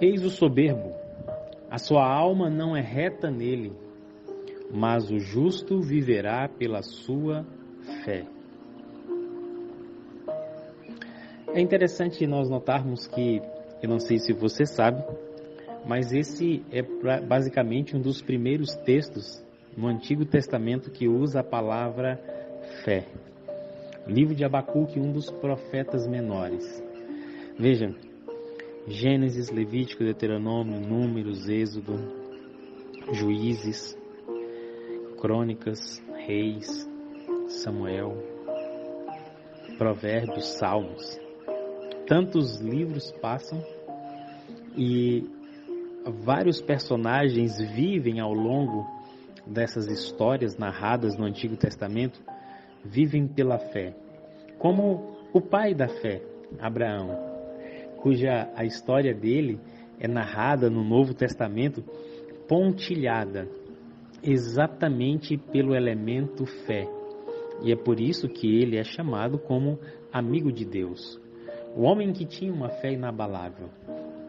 Eis o soberbo, a sua alma não é reta nele, mas o justo viverá pela sua fé. É interessante nós notarmos que, eu não sei se você sabe, mas esse é basicamente um dos primeiros textos no Antigo Testamento que usa a palavra fé. Livro de Abacuque, um dos profetas menores. Veja, Gênesis, Levítico, Deuteronômio, Números, Êxodo, Juízes, Crônicas, Reis, Samuel, Provérbios, Salmos. Tantos livros passam e vários personagens vivem ao longo dessas histórias narradas no Antigo Testamento, vivem pela fé. Como o pai da fé, Abraão, cuja a história dele é narrada no Novo Testamento, pontilhada exatamente pelo elemento fé. E é por isso que ele é chamado como amigo de Deus. O homem que tinha uma fé inabalável.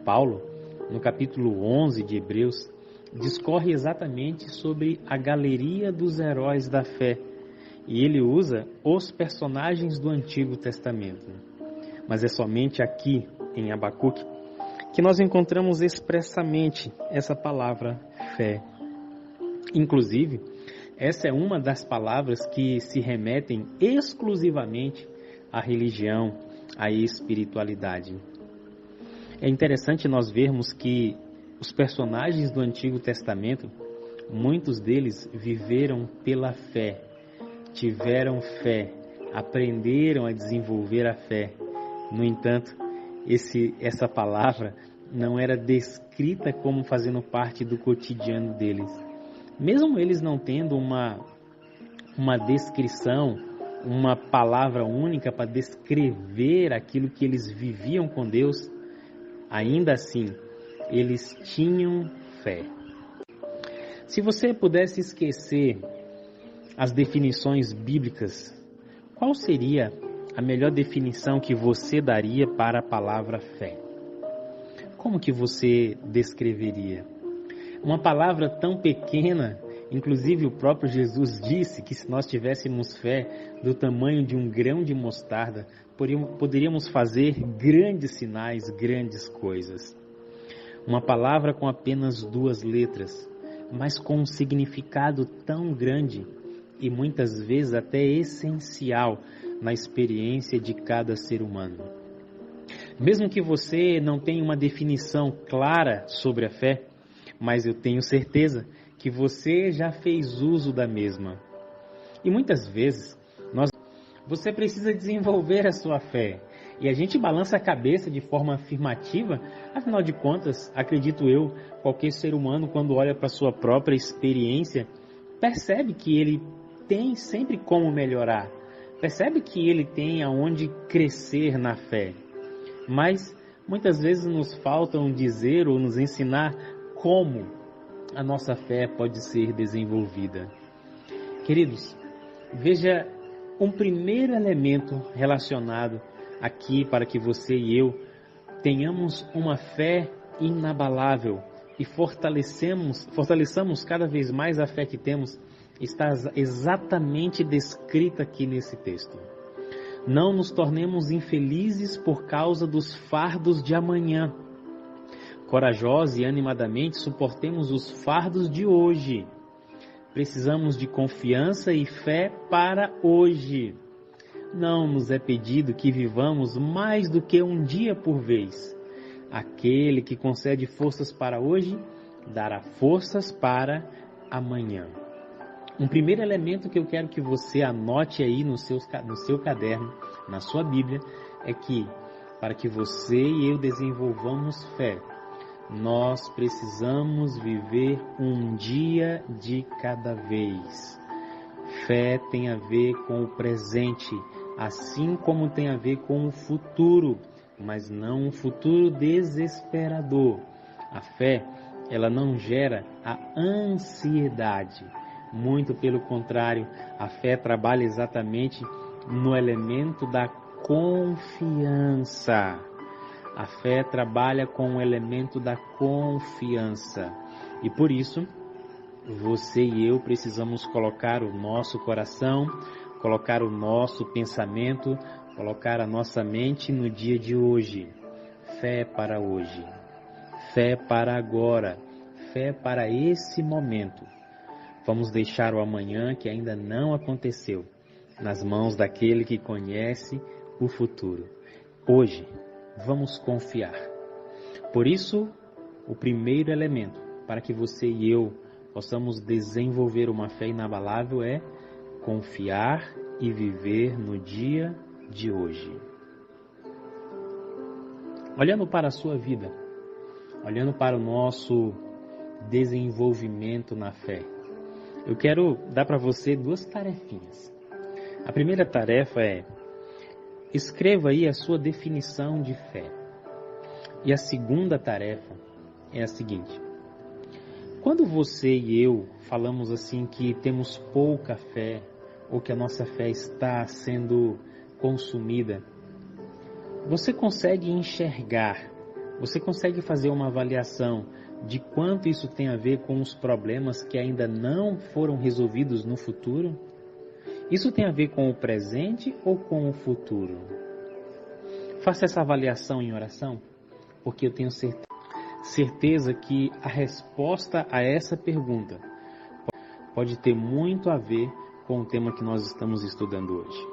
Paulo, no capítulo 11 de Hebreus, discorre exatamente sobre a galeria dos heróis da fé. E ele usa os personagens do Antigo Testamento. Mas é somente aqui, em Abacuque, que nós encontramos expressamente essa palavra fé. Inclusive, essa é uma das palavras que se remetem exclusivamente à religião, à espiritualidade. É interessante nós vermos que os personagens do Antigo Testamento, muitos deles viveram pela fé, tiveram fé, aprenderam a desenvolver a fé. No entanto, essa palavra não era descrita como fazendo parte do cotidiano deles. Mesmo eles não tendo uma descrição, uma palavra única para descrever aquilo que eles viviam com Deus, ainda assim, eles tinham fé. Se você pudesse esquecer as definições bíblicas, qual seria a melhor definição que você daria para a palavra fé? Como que você descreveria? Uma palavra tão pequena, inclusive o próprio Jesus disse que se nós tivéssemos fé do tamanho de um grão de mostarda, poderíamos fazer grandes sinais, grandes coisas. Uma palavra com apenas 2 letras, mas com um significado tão grande e muitas vezes até essencial na experiência de cada ser humano. Mesmo que você não tenha uma definição clara sobre a fé, mas eu tenho certeza que você já fez uso da mesma. E muitas vezes você precisa desenvolver a sua fé. E a gente balança a cabeça de forma afirmativa, afinal de contas, acredito eu, qualquer ser humano, quando olha para a sua própria experiência, percebe que ele tem sempre como melhorar, percebe que ele tem aonde crescer na fé. Mas muitas vezes nos faltam dizer ou nos ensinar como a nossa fé pode ser desenvolvida. Queridos, veja um primeiro elemento relacionado aqui para que você e eu tenhamos uma fé inabalável e fortaleçamos cada vez mais a fé que temos, está exatamente descrita aqui nesse texto. Não nos tornemos infelizes por causa dos fardos de amanhã. Corajosos e animadamente suportemos os fardos de hoje. Precisamos de confiança e fé para hoje. Não nos é pedido que vivamos mais do que um dia por vez. Aquele que concede forças para hoje, dará forças para amanhã. Um primeiro elemento que eu quero que você anote aí no seu caderno, na sua Bíblia, é que para que você e eu desenvolvamos fé, nós precisamos viver um dia de cada vez. Fé tem a ver com o presente, assim como tem a ver com o futuro, mas não um futuro desesperador. A fé, ela não gera a ansiedade. Muito pelo contrário, a fé trabalha exatamente no elemento da confiança. A fé trabalha com o elemento da confiança. E por isso, você e eu precisamos colocar o nosso coração, colocar o nosso pensamento, colocar a nossa mente no dia de hoje. Fé para hoje. Fé para agora. Fé para esse momento. Vamos deixar o amanhã que ainda não aconteceu nas mãos daquele que conhece o futuro. Hoje, vamos confiar. Por isso, o primeiro elemento para que você e eu possamos desenvolver uma fé inabalável é confiar e viver no dia de hoje. Olhando para a sua vida, olhando para o nosso desenvolvimento na fé, eu quero dar para você 2 tarefinhas. A primeira tarefa é: escreva aí a sua definição de fé. E a segunda tarefa é a seguinte: quando você e eu falamos assim que temos pouca fé, ou que a nossa fé está sendo consumida, você consegue enxergar, você consegue fazer uma avaliação de quanto isso tem a ver com os problemas que ainda não foram resolvidos no futuro? Isso tem a ver com o presente ou com o futuro? Faça essa avaliação em oração, porque eu tenho certeza que a resposta a essa pergunta pode ter muito a ver com o tema que nós estamos estudando hoje.